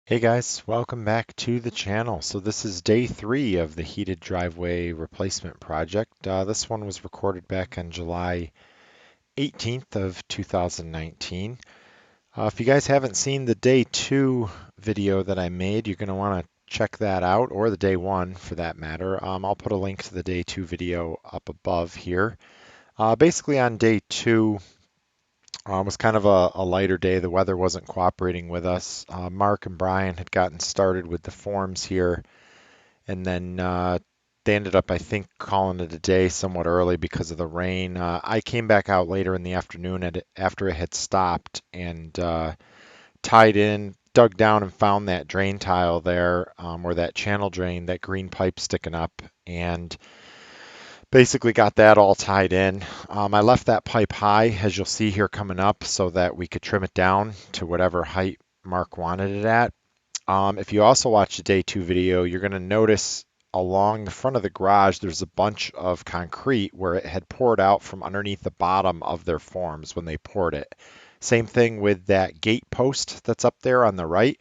Hey guys, welcome back to the channel. So this is day 3 of the heated driveway replacement project. This one was recorded back on July 18th of 2019. If you guys haven't seen the day 2 video that I made, you're going to want to check that out, or the day 1 for that matter. I'll put a link to the day 2 video up above here. Basically on day 2, it was kind of a lighter day. The weather wasn't cooperating with us. Mark and Brian had gotten started with the forms here, and then they ended up, I think, calling it a day somewhat early because of the rain. I came back out later in the afternoon after it had stopped and tied in, dug down, and found that drain tile there, or that channel drain, that green pipe sticking up, and basically got that all tied in. I left that pipe high, as you'll see here coming up, so that we could trim it down to whatever height Mark wanted it at. If you also watch the day 2 video, you're going to notice along the front of the garage, there's a bunch of concrete where it had poured out from underneath the bottom of their forms when they poured it. Same thing with that gate post that's up there on the right.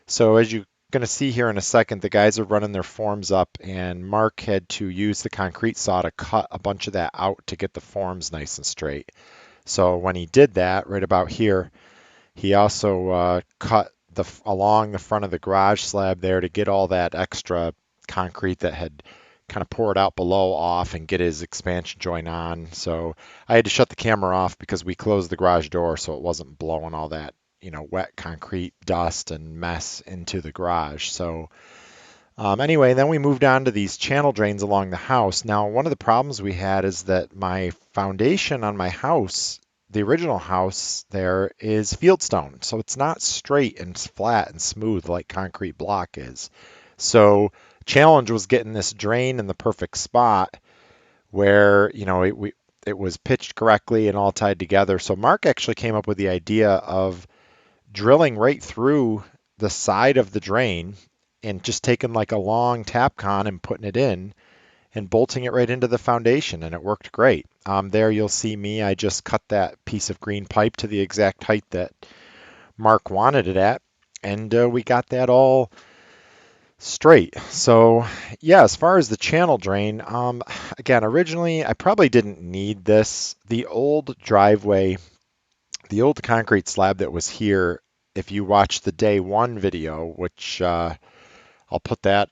So as you're going to see here in a second, the guys are running their forms up, and Mark had to use the concrete saw to cut a bunch of that out to get the forms nice and straight. So when he did that, right about here, he also cut along the front of the garage slab there to get all that extra concrete that had kind of poured out below off and get his expansion joint on. So I had to shut the camera off because we closed the garage door so it wasn't blowing all that, wet concrete dust and mess into the garage. So anyway, then we moved on to these channel drains along the house. Now, one of the problems we had is that my foundation on my house, the original house there, is fieldstone. So it's not straight and flat and smooth like concrete block is. So challenge was getting this drain in the perfect spot where, it was pitched correctly and all tied together. So Mark actually came up with the idea of drilling right through the side of the drain and just taking like a long tap con and putting it in and bolting it right into the foundation, and it worked great. There you'll see me. I just cut that piece of green pipe to the exact height that Mark wanted it at, and we got that all straight. So yeah, as far as the channel drain, again, originally I probably didn't need this. The old driveway, the old concrete slab that was here, if you watch the day 1 video, which I'll put that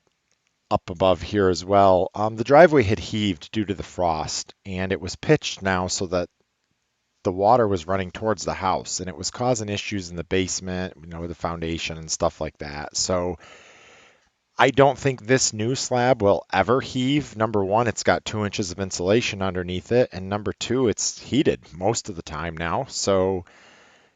up above here as well. The driveway had heaved due to the frost, and it was pitched now so that the water was running towards the house, and it was causing issues in the basement, with the foundation and stuff like that. So I don't think this new slab will ever heave. Number one, it's got 2 inches of insulation underneath it, and number two, it's heated most of the time now. So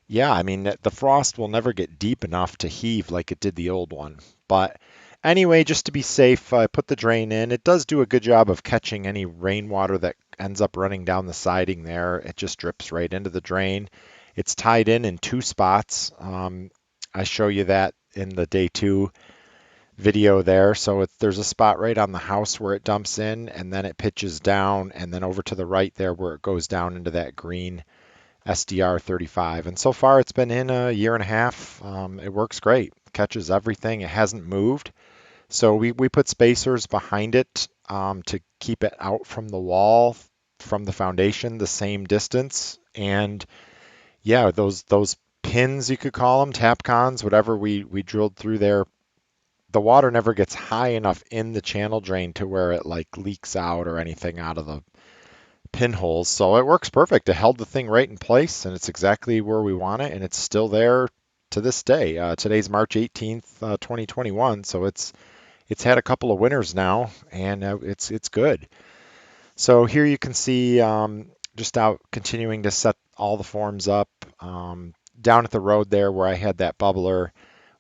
yeah, I mean, the frost will never get deep enough to heave like it did the old one. But anyway, just to be safe, I put the drain in. It does do a good job of catching any rainwater that ends up running down the siding there. It just drips right into the drain. It's tied in 2 spots. I show you that in the day 2 video there. So there's a spot right on the house where it dumps in, and then it pitches down, and then over to the right there where it goes down into that green SDR 35. And so far it's been in a year and a half. It works great, catches everything. It hasn't moved. So we put spacers behind it to keep it out from the wall, from the foundation, the same distance. And yeah, those pins, you could call them, tap cons, whatever we drilled through there, the water never gets high enough in the channel drain to where it like leaks out or anything out of the pinholes. So it works perfect. It held the thing right in place, and it's exactly where we want it, and it's still there to this day. Today's March 18th, 2021, so it's had a couple of winters now, and it's good. So here you can see just out continuing to set all the forms up. Down at the road there where I had that bubbler,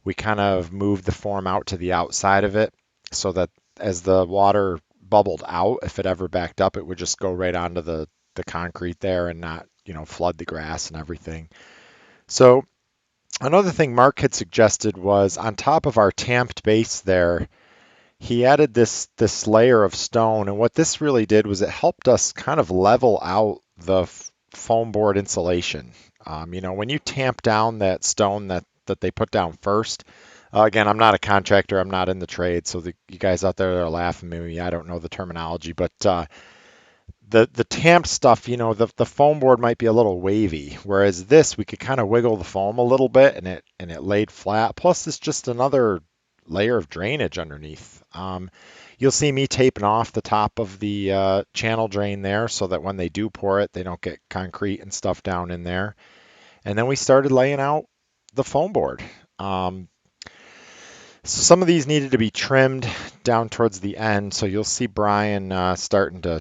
we kind of moved the form out to the outside of it so that as the water bubbled out, if it ever backed up, it would just go right onto the concrete there and not, flood the grass and everything. So another thing Mark had suggested was on top of our tamped base there, he added this layer of stone, and what this really did was it helped us kind of level out the foam board insulation. When you tamp down that stone that they put down first, Again, I'm not a contractor. I'm not in the trade. So you guys out there that are laughing at me, I don't know the terminology, but the tamped stuff, the foam board might be a little wavy, whereas this we could kind of wiggle the foam a little bit and it laid flat. Plus, it's just another layer of drainage underneath. You'll see me taping off the top of the channel drain there so that when they do pour it, they don't get concrete and stuff down in there. And then we started laying out the foam board. Um, so some of these needed to be trimmed down towards the end. So you'll see Brian starting to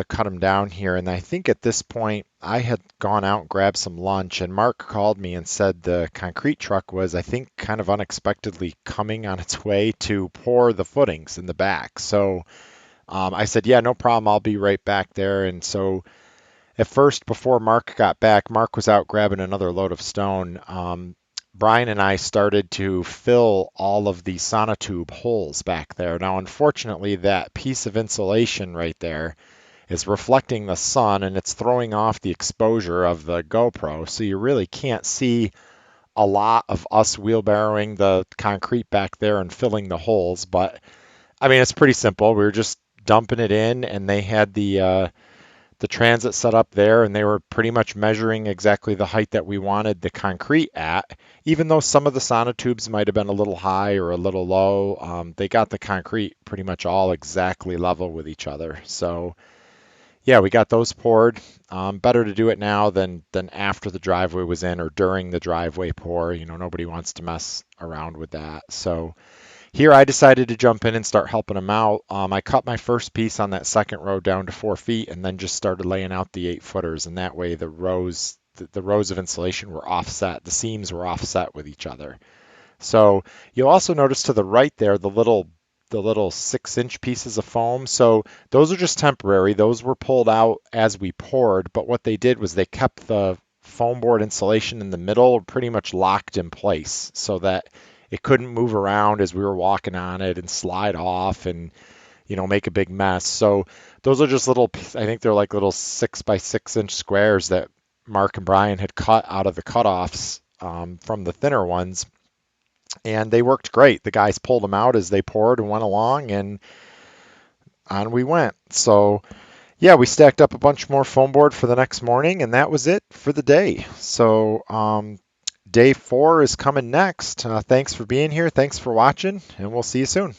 cut them down here. And I think at this point I had gone out and grabbed some lunch, and Mark called me and said the concrete truck was, I think, kind of unexpectedly coming on its way to pour the footings in the back. So I said, yeah, no problem. I'll be right back there. And so at first, before Mark got back, Mark was out grabbing another load of stone. Brian and I started to fill all of the sonotube holes back there. Now, unfortunately, that piece of insulation right there is reflecting the sun and it's throwing off the exposure of the GoPro, so you really can't see a lot of us wheelbarrowing the concrete back there and filling the holes. But I mean, it's pretty simple. We were just dumping it in, and they had the transit set up there, and they were pretty much measuring exactly the height that we wanted the concrete at. Even though some of the sonotubes might have been a little high or a little low, they got the concrete pretty much all exactly level with each other. So yeah, we got those poured. Better to do it now than after the driveway was in or during the driveway pour. Nobody wants to mess around with that. So here I decided to jump in and start helping them out. I cut my first piece on that second row down to 4 feet and then just started laying out the 8 footers. And that way the rows of insulation were offset. The seams were offset with each other. So you'll also notice to the right there the little 6-inch pieces of foam. So those are just temporary. Those were pulled out as we poured, but what they did was they kept the foam board insulation in the middle pretty much locked in place so that it couldn't move around as we were walking on it and slide off and make a big mess. So those are just little, I think they're like little 6 by 6 inch squares that Mark and Brian had cut out of the cutoffs from the thinner ones, and they worked great. The guys pulled them out as they poured and went along, and on we went. So yeah, we stacked up a bunch more foam board for the next morning, and that was it for the day. So day 4 is coming next. Thanks for being here. Thanks for watching, and we'll see you soon.